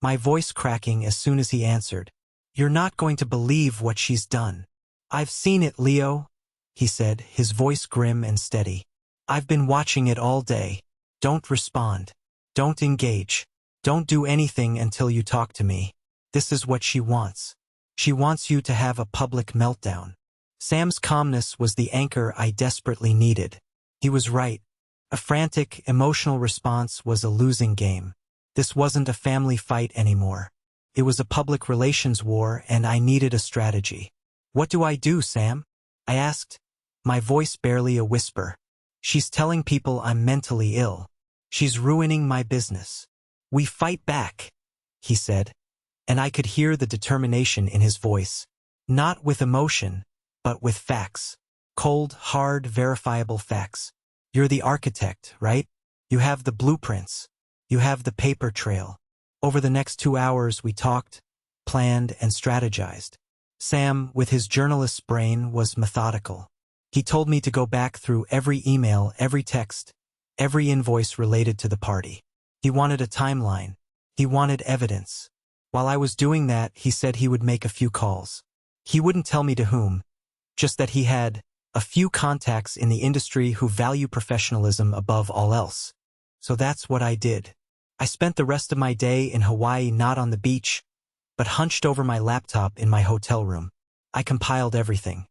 A: my voice cracking as soon as he answered. "You're not going to believe what she's done." "I've seen it, Leo," he said, his voice grim and steady. "I've been watching it all day. Don't respond. Don't engage. Don't do anything until you talk to me. This is what she wants. She wants you to have a public meltdown." Sam's calmness was the anchor I desperately needed. He was right. A frantic, emotional response was a losing game. This wasn't a family fight anymore. It was a public relations war, and I needed a strategy. "What do I do, Sam?" I asked, my voice barely a whisper. "She's telling people I'm mentally ill. She's ruining my business." "We fight back," he said, and I could hear the determination in his voice. Not with emotion, but with facts. Cold, hard, verifiable facts. "You're the architect, right? You have the blueprints. You have the paper trail." Over the next 2 hours we talked, planned, and strategized. Sam, with his journalist's brain, was methodical. He told me to go back through every email, every text, every invoice related to the party. He wanted a timeline. He wanted evidence. While I was doing that, he said he would make a few calls. He wouldn't tell me to whom, just that he had a few contacts in the industry who value professionalism above all else. So that's what I did. I spent the rest of my day in Hawaii, not on the beach, but hunched over my laptop in my hotel room. I compiled everything.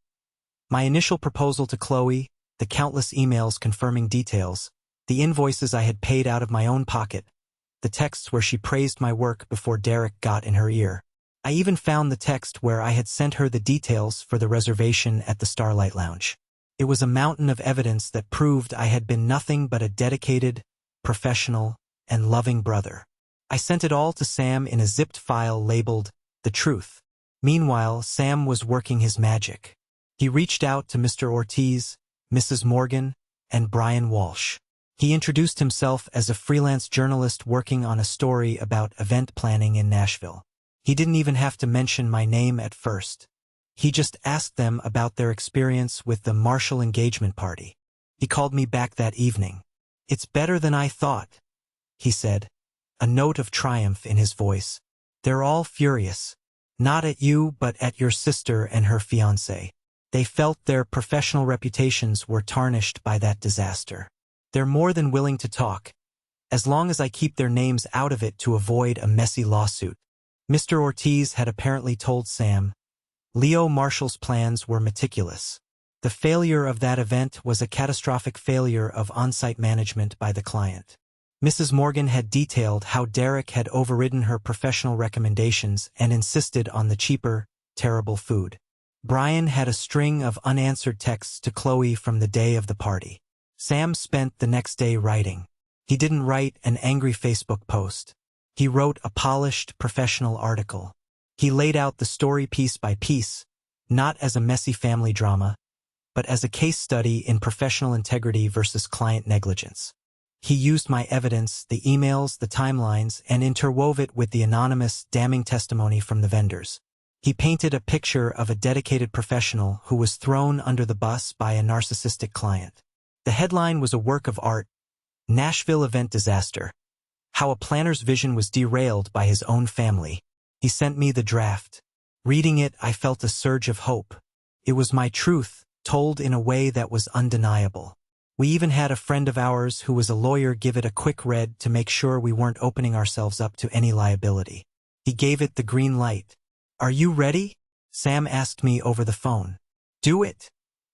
A: My initial proposal to Chloe, the countless emails confirming details, the invoices I had paid out of my own pocket, the texts where she praised my work before Derek got in her ear. I even found the text where I had sent her the details for the reservation at the Starlight Lounge. It was a mountain of evidence that proved I had been nothing but a dedicated, professional, and loving brother. I sent it all to Sam in a zipped file labeled, The Truth. Meanwhile, Sam was working his magic. He reached out to Mr. Ortiz, Mrs. Morgan, and Brian Walsh. He introduced himself as a freelance journalist working on a story about event planning in Nashville. He didn't even have to mention my name at first. He just asked them about their experience with the Marshall engagement party. He called me back that evening. "It's better than I thought," he said, a note of triumph in his voice. "They're all furious. Not at you, but at your sister and her fiancé. They felt their professional reputations were tarnished by that disaster. They're more than willing to talk, as long as I keep their names out of it to avoid a messy lawsuit." Mr. Ortiz had apparently told Sam, Leo Marshall's plans were meticulous. The failure of that event was a catastrophic failure of on-site management by the client. Mrs. Morgan had detailed how Derek had overridden her professional recommendations and insisted on the cheaper, terrible food. Brian had a string of unanswered texts to Chloe from the day of the party. Sam spent the next day writing. He didn't write an angry Facebook post. He wrote a polished, professional article. He laid out the story piece by piece, not as a messy family drama, but as a case study in professional integrity versus client negligence. He used my evidence, the emails, the timelines, and interwove it with the anonymous, damning testimony from the vendors. He painted a picture of a dedicated professional who was thrown under the bus by a narcissistic client. The headline was a work of art, Nashville Event Disaster. How a planner's vision was derailed by his own family. He sent me the draft. Reading it, I felt a surge of hope. It was my truth, told in a way that was undeniable. We even had a friend of ours who was a lawyer give it a quick read to make sure we weren't opening ourselves up to any liability. He gave it the green light. "Are you ready?" Sam asked me over the phone. "Do it,"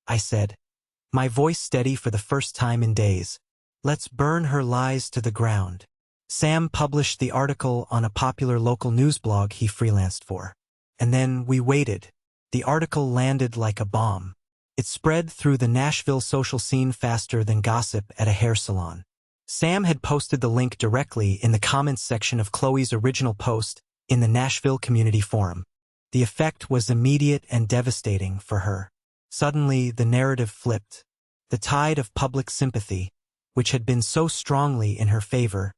A: I said, my voice steady for the first time in days. "Let's burn her lies to the ground." Sam published the article on a popular local news blog he freelanced for. And then we waited. The article landed like a bomb. It spread through the Nashville social scene faster than gossip at a hair salon. Sam had posted the link directly in the comments section of Chloe's original post in the Nashville Community Forum. The effect was immediate and devastating for her. Suddenly, the narrative flipped. The tide of public sympathy, which had been so strongly in her favor,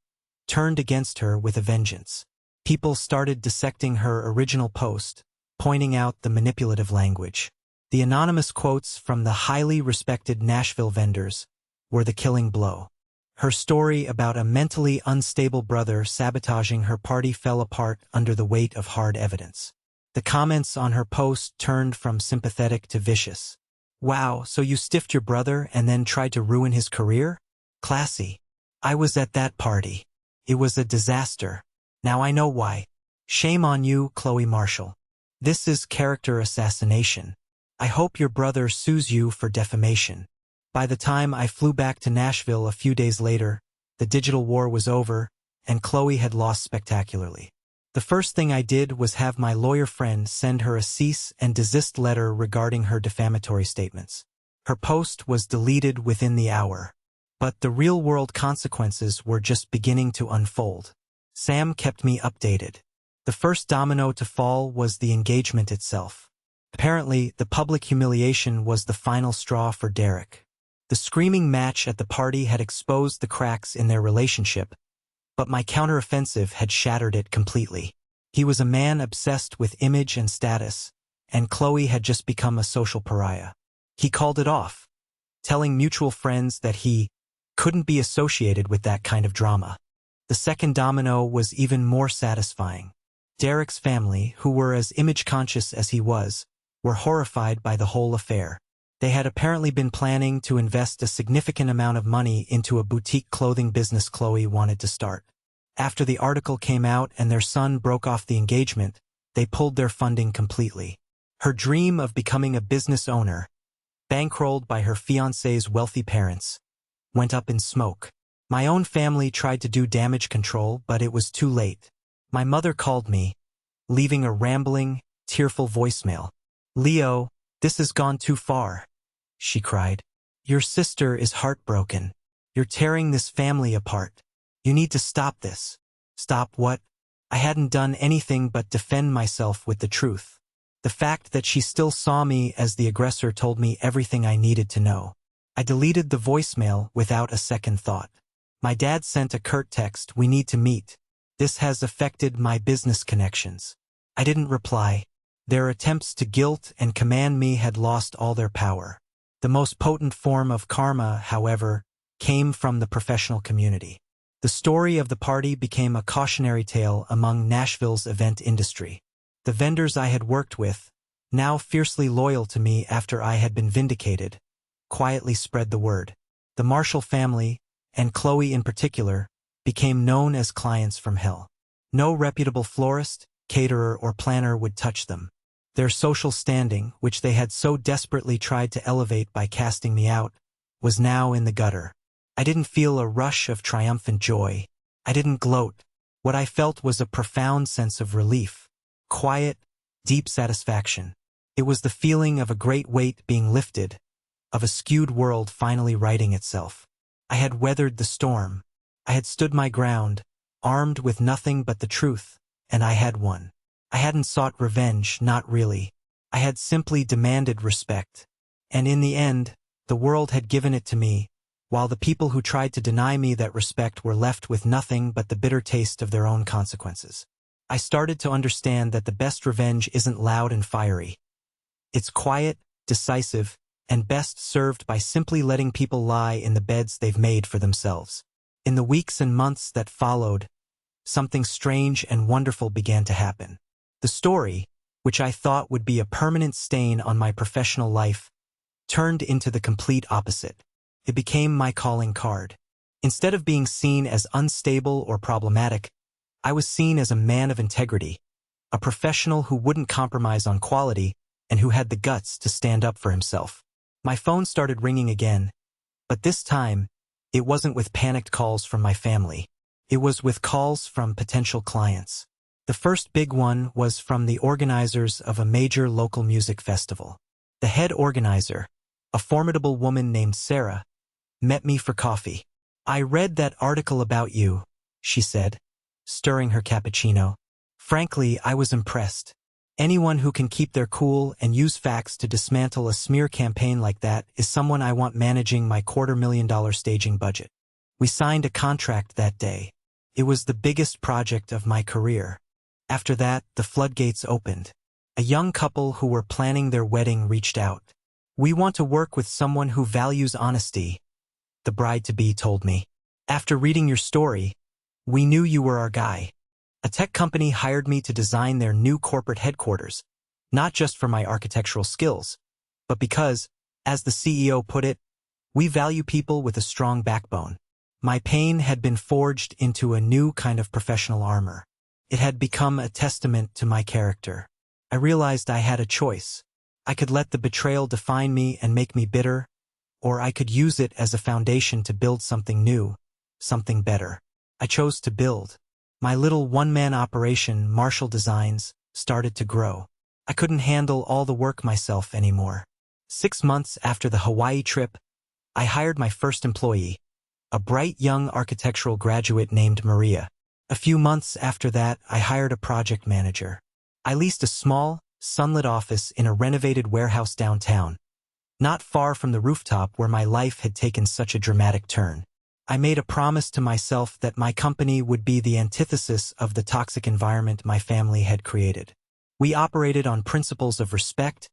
A: turned against her with a vengeance. People started dissecting her original post, pointing out the manipulative language. The anonymous quotes from the highly respected Nashville vendors were the killing blow. Her story about a mentally unstable brother sabotaging her party fell apart under the weight of hard evidence. The comments on her post turned from sympathetic to vicious. "Wow, so you stiffed your brother and then tried to ruin his career? Classy. I was at that party. It was a disaster. Now I know why. Shame on you, Chloe Marshall. This is character assassination. I hope your brother sues you for defamation." By the time I flew back to Nashville a few days later, the digital war was over, and Chloe had lost spectacularly. The first thing I did was have my lawyer friend send her a cease and desist letter regarding her defamatory statements. Her post was deleted within the hour. But the real-world consequences were just beginning to unfold. Sam kept me updated. The first domino to fall was the engagement itself. Apparently, the public humiliation was the final straw for Derek. The screaming match at the party had exposed the cracks in their relationship, but my counteroffensive had shattered it completely. He was a man obsessed with image and status, and Chloe had just become a social pariah. He called it off, telling mutual friends that he couldn't be associated with that kind of drama. The second domino was even more satisfying. Derek's family, who were as image-conscious as he was, were horrified by the whole affair. They had apparently been planning to invest a significant amount of money into a boutique clothing business Chloe wanted to start. After the article came out and their son broke off the engagement, they pulled their funding completely. Her dream of becoming a business owner, bankrolled by her fiancé's wealthy parents, went up in smoke. My own family tried to do damage control, but it was too late. My mother called me, leaving a rambling, tearful voicemail. "Leo, this has gone too far," she cried. "Your sister is heartbroken. You're tearing this family apart. You need to stop this." Stop what? I hadn't done anything but defend myself with the truth. The fact that she still saw me as the aggressor told me everything I needed to know. I deleted the voicemail without a second thought. My dad sent a curt text, "We need to meet. This has affected my business connections." I didn't reply. Their attempts to guilt and command me had lost all their power. The most potent form of karma, however, came from the professional community. The story of the party became a cautionary tale among Nashville's event industry. The vendors I had worked with, now fiercely loyal to me after I had been vindicated, quietly spread the word. The Marshall family, and Chloe in particular, became known as clients from hell. No reputable florist, caterer, or planner would touch them. Their social standing, which they had so desperately tried to elevate by casting me out, was now in the gutter. I didn't feel a rush of triumphant joy. I didn't gloat. What I felt was a profound sense of relief. Quiet, deep satisfaction. It was the feeling of a great weight being lifted, of a skewed world finally righting itself. I had weathered the storm. I had stood my ground, armed with nothing but the truth, and I had won. I hadn't sought revenge, not really. I had simply demanded respect. And in the end, the world had given it to me, while the people who tried to deny me that respect were left with nothing but the bitter taste of their own consequences. I started to understand that the best revenge isn't loud and fiery. It's quiet, decisive, and best served by simply letting people lie in the beds they've made for themselves. In the weeks and months that followed, something strange and wonderful began to happen. The story, which I thought would be a permanent stain on my professional life, turned into the complete opposite. It became my calling card. Instead of being seen as unstable or problematic, I was seen as a man of integrity, a professional who wouldn't compromise on quality and who had the guts to stand up for himself. My phone started ringing again, but this time, it wasn't with panicked calls from my family. It was with calls from potential clients. The first big one was from the organizers of a major local music festival. The head organizer, a formidable woman named Sarah, met me for coffee. "I read that article about you," she said, stirring her cappuccino. "Frankly, I was impressed. Anyone who can keep their cool and use facts to dismantle a smear campaign like that is someone I want managing my $250,000 staging budget." We signed a contract that day. It was the biggest project of my career. After that, the floodgates opened. A young couple who were planning their wedding reached out. "We want to work with someone who values honesty," the bride-to-be told me. "After reading your story, we knew you were our guy." A tech company hired me to design their new corporate headquarters, not just for my architectural skills, but because, as the CEO put it, we value people with a strong backbone. My pain had been forged into a new kind of professional armor. It had become a testament to my character. I realized I had a choice. I could let the betrayal define me and make me bitter, or I could use it as a foundation to build something new, something better. I chose to build. My little one-man operation, Marshall Designs, started to grow. I couldn't handle all the work myself anymore. 6 months after the Hawaii trip, I hired my first employee, a bright young architectural graduate named Maria. A few months after that, I hired a project manager. I leased a small, sunlit office in a renovated warehouse downtown, not far from the rooftop where my life had taken such a dramatic turn. I made a promise to myself that my company would be the antithesis of the toxic environment my family had created. We operated on principles of respect,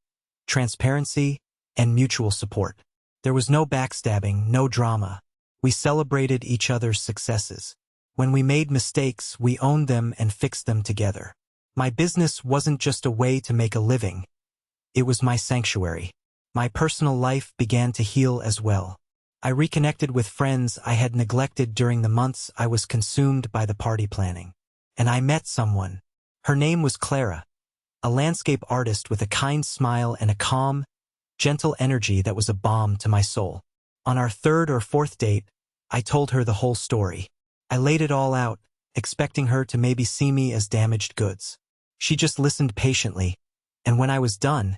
A: transparency, and mutual support. There was no backstabbing, no drama. We celebrated each other's successes. When we made mistakes, we owned them and fixed them together. My business wasn't just a way to make a living. It was my sanctuary. My personal life began to heal as well. I reconnected with friends I had neglected during the months I was consumed by the party planning. And I met someone. Her name was Clara, a landscape artist with a kind smile and a calm, gentle energy that was a balm to my soul. On our third or fourth date, I told her the whole story. I laid it all out, expecting her to maybe see me as damaged goods. She just listened patiently, and when I was done,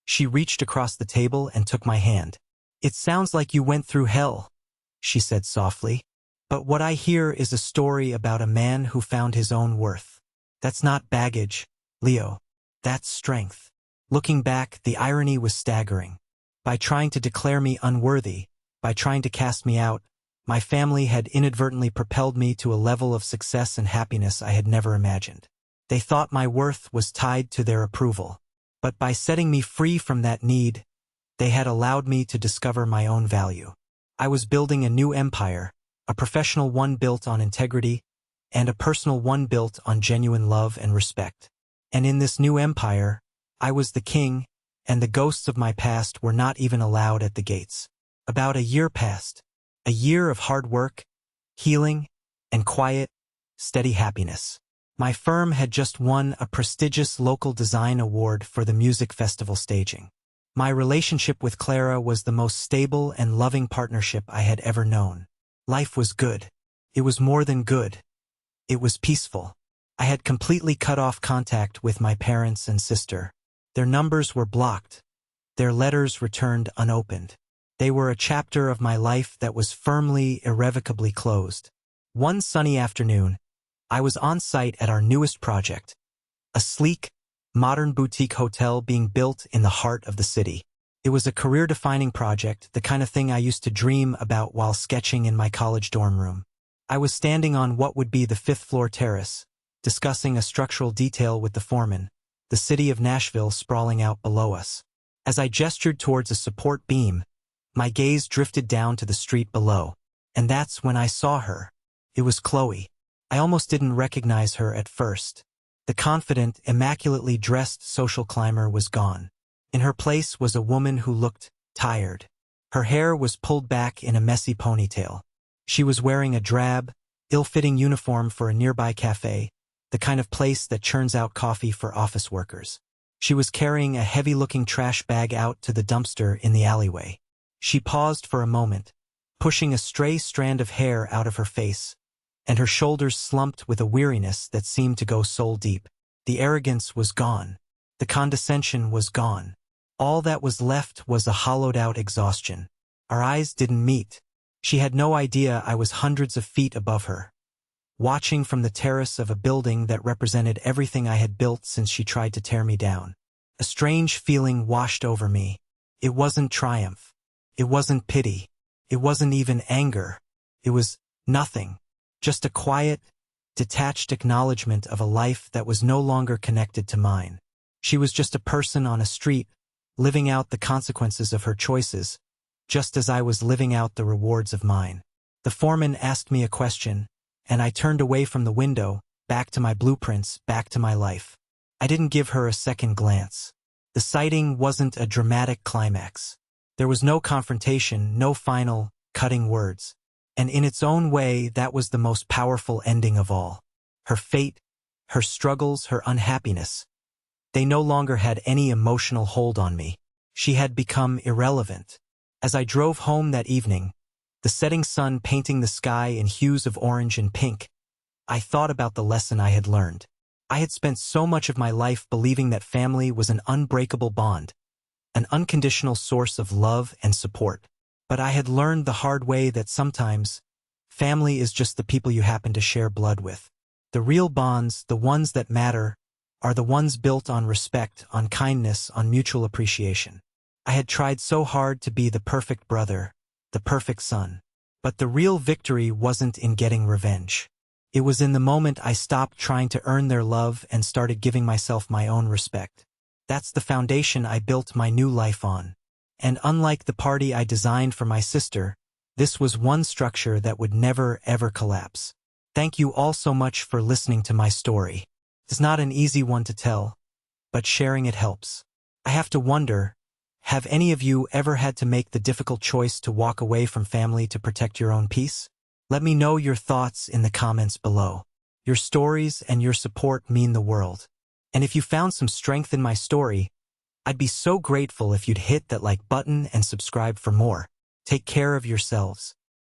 A: she reached across the table and took my hand. "It sounds like you went through hell," she said softly. "But what I hear is a story about a man who found his own worth. That's not baggage, Leo. That's strength." Looking back, the irony was staggering. By trying to declare me unworthy, by trying to cast me out, my family had inadvertently propelled me to a level of success and happiness I had never imagined. They thought my worth was tied to their approval. But by setting me free from that need, they had allowed me to discover my own value. I was building a new empire, a professional one built on integrity, and a personal one built on genuine love and respect. And in this new empire, I was the king, and the ghosts of my past were not even allowed at the gates. About a year passed, a year of hard work, healing, and quiet, steady happiness. My firm had just won a prestigious local design award for the music festival staging. My relationship with Clara was the most stable and loving partnership I had ever known. Life was good. It was more than good. It was peaceful. I had completely cut off contact with my parents and sister. Their numbers were blocked. Their letters returned unopened. They were a chapter of my life that was firmly, irrevocably closed. One sunny afternoon, I was on site at our newest project, a sleek, modern boutique hotel being built in the heart of the city. It was a career-defining project, the kind of thing I used to dream about while sketching in my college dorm room. I was standing on what would be the fifth-floor terrace, discussing a structural detail with the foreman, the city of Nashville sprawling out below us. As I gestured towards a support beam, my gaze drifted down to the street below, and that's when I saw her. It was Chloe. I almost didn't recognize her at first. The confident, immaculately dressed social climber was gone. In her place was a woman who looked tired. Her hair was pulled back in a messy ponytail. She was wearing a drab, ill-fitting uniform for a nearby cafe, the kind of place that churns out coffee for office workers. She was carrying a heavy-looking trash bag out to the dumpster in the alleyway. She paused for a moment, pushing a stray strand of hair out of her face, and her shoulders slumped with a weariness that seemed to go soul-deep. The arrogance was gone. The condescension was gone. All that was left was a hollowed-out exhaustion. Our eyes didn't meet. She had no idea I was hundreds of feet above her, watching from the terrace of a building that represented everything I had built since she tried to tear me down. A strange feeling washed over me. It wasn't triumph. It wasn't pity. It wasn't even anger. It was nothing. Just a quiet, detached acknowledgement of a life that was no longer connected to mine. She was just a person on a street, living out the consequences of her choices, just as I was living out the rewards of mine. The foreman asked me a question, and I turned away from the window, back to my blueprints, back to my life. I didn't give her a second glance. The sighting wasn't a dramatic climax. There was no confrontation, no final, cutting words. And in its own way, that was the most powerful ending of all. Her fate, her struggles, her unhappiness. They no longer had any emotional hold on me. She had become irrelevant. As I drove home that evening, the setting sun painting the sky in hues of orange and pink, I thought about the lesson I had learned. I had spent so much of my life believing that family was an unbreakable bond, an unconditional source of love and support. But I had learned the hard way that sometimes family is just the people you happen to share blood with. The real bonds, the ones that matter, are the ones built on respect, on kindness, on mutual appreciation. I had tried so hard to be the perfect brother, the perfect son. But the real victory wasn't in getting revenge. It was in the moment I stopped trying to earn their love and started giving myself my own respect. That's the foundation I built my new life on. And unlike the party I designed for my sister, this was one structure that would never, ever collapse. Thank you all so much for listening to my story. It's not an easy one to tell, but sharing it helps. I have to wonder, have any of you ever had to make the difficult choice to walk away from family to protect your own peace? Let me know your thoughts in the comments below. Your stories and your support mean the world. And if you found some strength in my story, I'd be so grateful if you'd hit that like button and subscribe for more. Take care of yourselves.